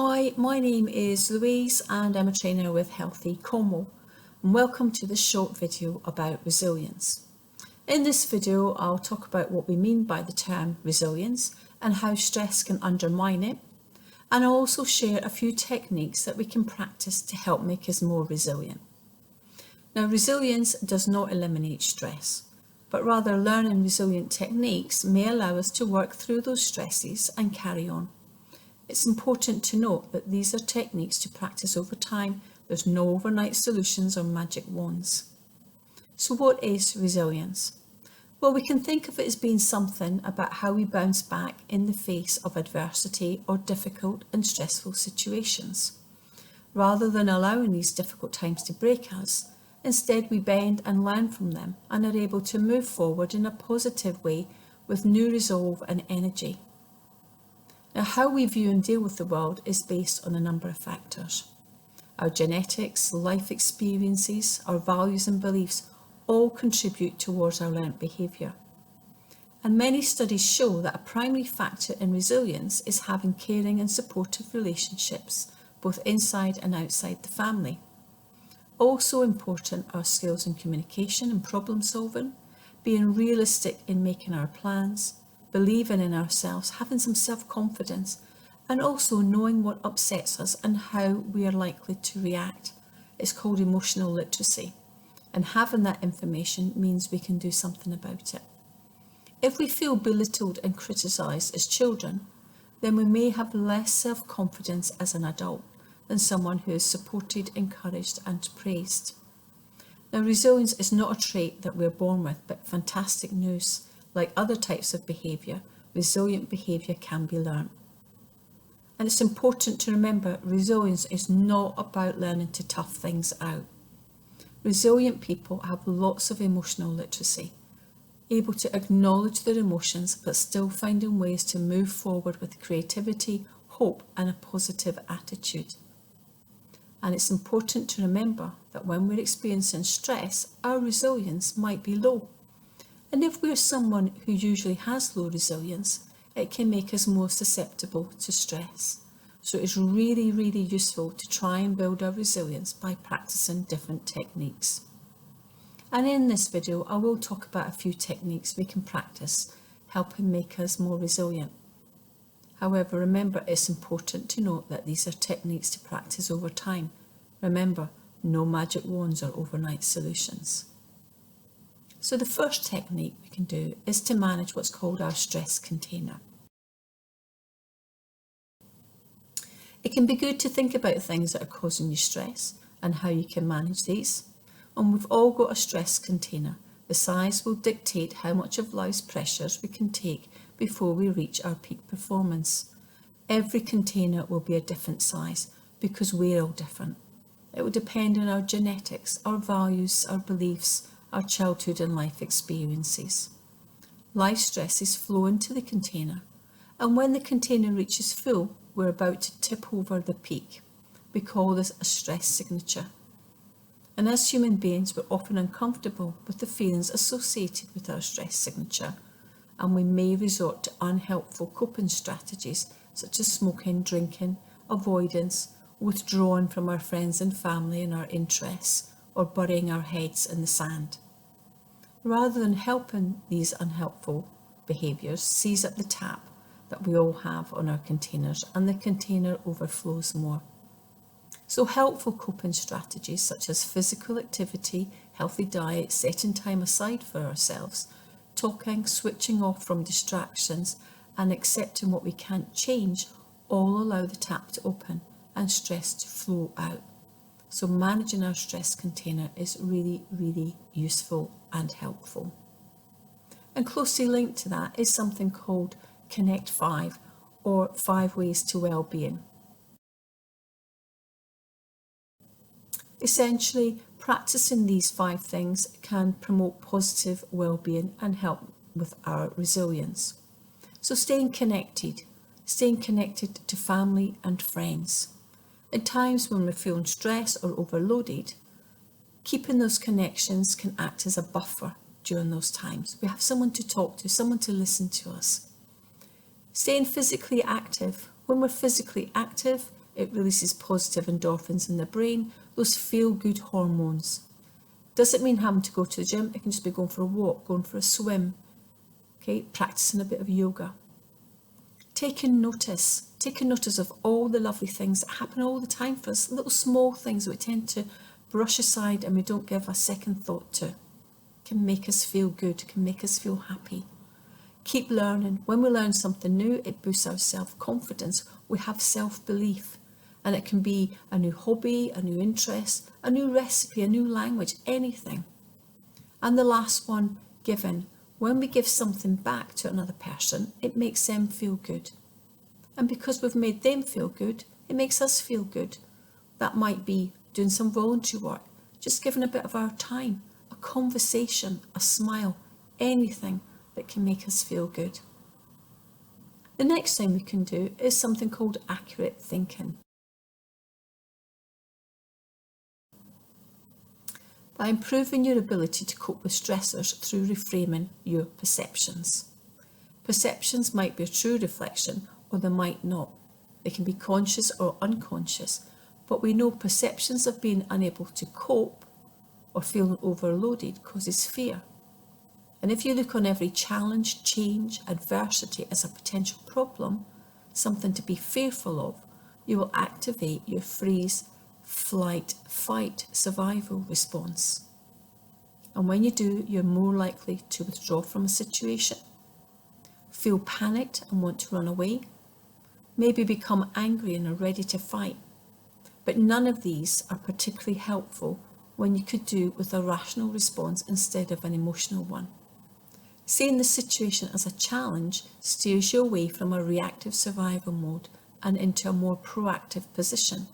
Hi, my name is Louise and I'm a trainer with Healthy Cornwall, and welcome to this short video about resilience. In this video I'll talk about what we mean by the term resilience and how stress can undermine it, and I'll also share a few techniques that we can practice to help make us more resilient. Now, resilience does not eliminate stress, but rather learning resilient techniques may allow us to work through those stresses and carry on. It's important to note that these are techniques to practice over time. There's no overnight solutions or magic wands. So what is resilience? Well, we can think of it as being something about how we bounce back in the face of adversity or difficult and stressful situations. Rather than allowing these difficult times to break us, instead we bend and learn from them and are able to move forward in a positive way with new resolve and energy. Now, how we view and deal with the world is based on a number of factors. Our genetics, life experiences, our values and beliefs all contribute towards our learnt behaviour. And many studies show that a primary factor in resilience is having caring and supportive relationships, both inside and outside the family. Also important are skills in communication and problem solving, being realistic in making our plans, believing in ourselves, having some self-confidence, and also knowing what upsets us and how we are likely to react. It's called emotional literacy, and having that information means we can do something about it. If we feel belittled and criticised as children, then we may have less self-confidence as an adult than someone who is supported, encouraged and praised. Now, resilience is not a trait that we're born with, but fantastic news. Like other types of behaviour, resilient behaviour can be learnt. And it's important to remember resilience is not about learning to tough things out. Resilient people have lots of emotional literacy, able to acknowledge their emotions but still finding ways to move forward with creativity, hope and a positive attitude. And it's important to remember that when we're experiencing stress, our resilience might be low. And if we're someone who usually has low resilience, it can make us more susceptible to stress. So it's really, really useful to try and build our resilience by practicing different techniques. And in this video, I will talk about a few techniques we can practice, helping make us more resilient. However, remember, it's important to note that these are techniques to practice over time. Remember, no magic wands or overnight solutions. So the first technique we can do is to manage what's called our stress container. It can be good to think about things that are causing you stress and how you can manage these. And we've all got a stress container. The size will dictate how much of life's pressures we can take before we reach our peak performance. Every container will be a different size because we're all different. It will depend on our genetics, our values, our beliefs, our childhood and life experiences. Life stresses flow into the container, and when the container reaches full, we're about to tip over the peak. We call this a stress signature. And as human beings, we're often uncomfortable with the feelings associated with our stress signature, and we may resort to unhelpful coping strategies such as smoking, drinking, avoidance, withdrawing from our friends and family and our interests, or burying our heads in the sand. Rather than helping these unhelpful behaviours, seize up the tap that we all have on our containers and the container overflows more. So helpful coping strategies such as physical activity, healthy diet, setting time aside for ourselves, talking, switching off from distractions and accepting what we can't change all allow the tap to open and stress to flow out. So managing our stress container is really, really useful and helpful. And closely linked to that is something called Connect 5 or 5 Ways to Wellbeing. Essentially, practicing these 5 things can promote positive well-being and help with our resilience. So staying connected to family and friends. At times when we're feeling stressed or overloaded, keeping those connections can act as a buffer during those times. We have someone to talk to, someone to listen to us. Staying physically active. When we're physically active, it releases positive endorphins in the brain, those feel-good hormones. Doesn't mean having to go to the gym, it can just be going for a walk, going for a swim, okay, practicing a bit of yoga. Taking notice of all the lovely things that happen all the time for us, little small things that we tend to brush aside and we don't give a second thought to, can make us feel good, can make us feel happy. Keep learning. When we learn something new, it boosts our self-confidence. We have self-belief, and it can be a new hobby, a new interest, a new recipe, a new language, anything. And the last one, giving. When we give something back to another person, it makes them feel good. And because we've made them feel good, it makes us feel good. That might be doing some volunteer work, just giving a bit of our time, a conversation, a smile, anything that can make us feel good. The next thing we can do is something called accurate thinking. By improving your ability to cope with stressors through reframing your perceptions. Perceptions might be a true reflection or they might not. They can be conscious or unconscious, but we know perceptions of being unable to cope or feeling overloaded causes fear. And if you look on every challenge, change, adversity as a potential problem, something to be fearful of, you will activate your freeze, flight, fight, survival response. And when you do, you're more likely to withdraw from a situation, feel panicked and want to run away, maybe become angry and are ready to fight. But none of these are particularly helpful when you could do with a rational response instead of an emotional one. Seeing the situation as a challenge steers you away from a reactive survival mode and into a more proactive position,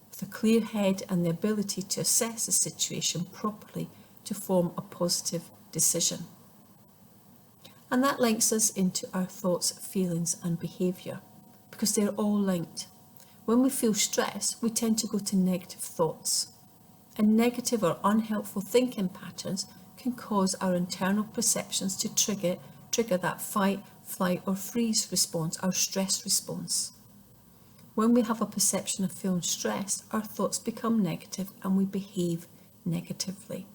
with a clear head and the ability to assess the situation properly to form a positive decision. And that links us into our thoughts, feelings and behaviour, because they're all linked. When we feel stress, we tend to go to negative thoughts, and negative or unhelpful thinking patterns can cause our internal perceptions to trigger that fight, flight or freeze response, our stress response. When we have a perception of feeling stressed, our thoughts become negative and we behave negatively.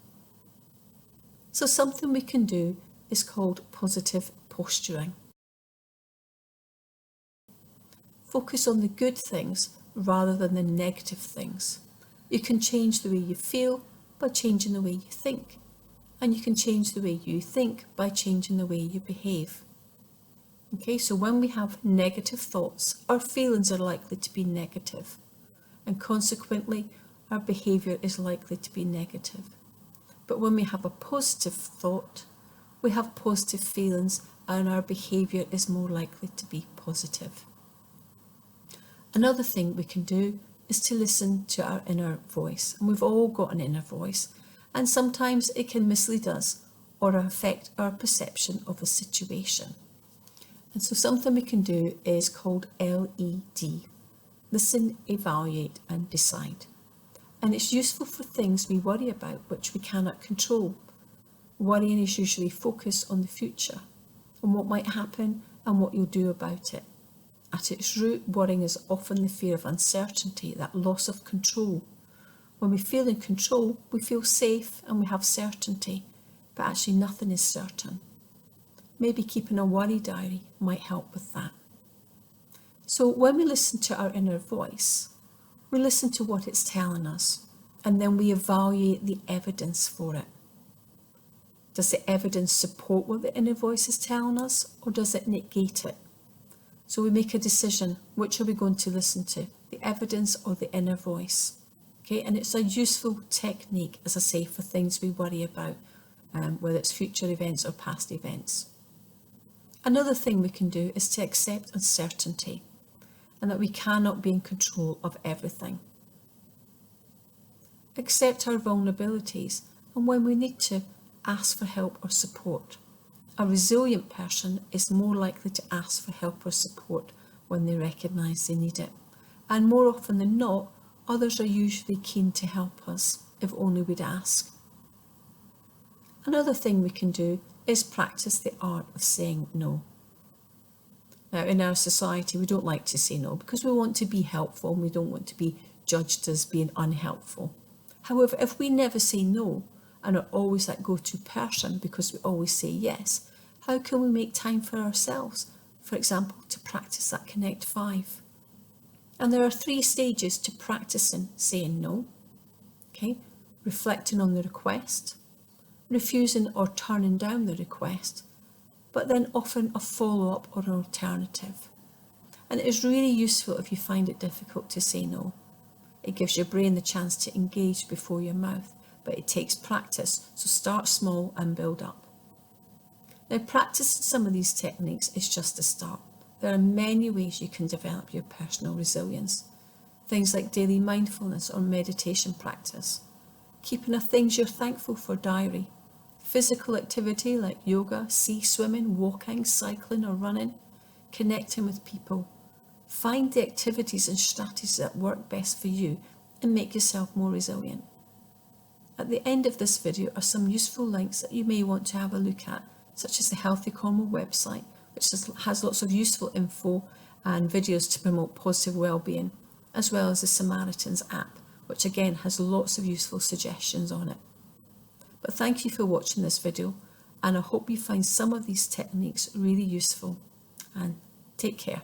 So something we can do is called positive posturing. Focus on the good things rather than the negative things. You can change the way you feel by changing the way you think. And you can change the way you think by changing the way you behave. Okay, so when we have negative thoughts, our feelings are likely to be negative, and consequently, our behaviour is likely to be negative. But when we have a positive thought, we have positive feelings, and our behaviour is more likely to be positive. Another thing we can do is to listen to our inner voice, and we've all got an inner voice. And sometimes it can mislead us or affect our perception of a situation. And so something we can do is called LED, listen, evaluate and decide. And it's useful for things we worry about which we cannot control. Worrying is usually focused on the future and what might happen and what you'll do about it. At its root, worrying is often the fear of uncertainty, that loss of control. When we feel in control, we feel safe and we have certainty, but actually nothing is certain. Maybe keeping a worry diary might help with that. So when we listen to our inner voice, we listen to what it's telling us, and then we evaluate the evidence for it. Does the evidence support what the inner voice is telling us, or does it negate it? So we make a decision, which are we going to listen to, the evidence or the inner voice? Okay, and it's a useful technique, as I say, for things we worry about, whether it's future events or past events. Another thing we can do is to accept uncertainty and that we cannot be in control of everything. Accept our vulnerabilities, and when we need to, ask for help or support. A resilient person is more likely to ask for help or support when they recognise they need it. And more often than not, others are usually keen to help us, if only we'd ask. Another thing we can do is practice the art of saying no. Now, in our society, we don't like to say no because we want to be helpful and we don't want to be judged as being unhelpful. However, if we never say no and are always that go-to person because we always say yes, how can we make time for ourselves? For example, to practice that Connect 5. And there are 3 stages to practicing saying no. Okay, reflecting on the request, refusing or turning down the request, but then offering a follow-up or an alternative. And it is really useful if you find it difficult to say no. It gives your brain the chance to engage before your mouth, but it takes practice, so start small and build up. Now, practicing some of these techniques is just a start. There are many ways you can develop your personal resilience. Things like daily mindfulness or meditation practice, keeping a things you're thankful for diary, physical activity like yoga, sea swimming, walking, cycling or running, connecting with people. Find the activities and strategies that work best for you and make yourself more resilient. At the end of this video are some useful links that you may want to have a look at, such as the Healthy Cornwall website, which has lots of useful info and videos to promote positive well-being, as well as the Samaritans app, which again has lots of useful suggestions on it. But thank you for watching this video, and I hope you find some of these techniques really useful, and take care.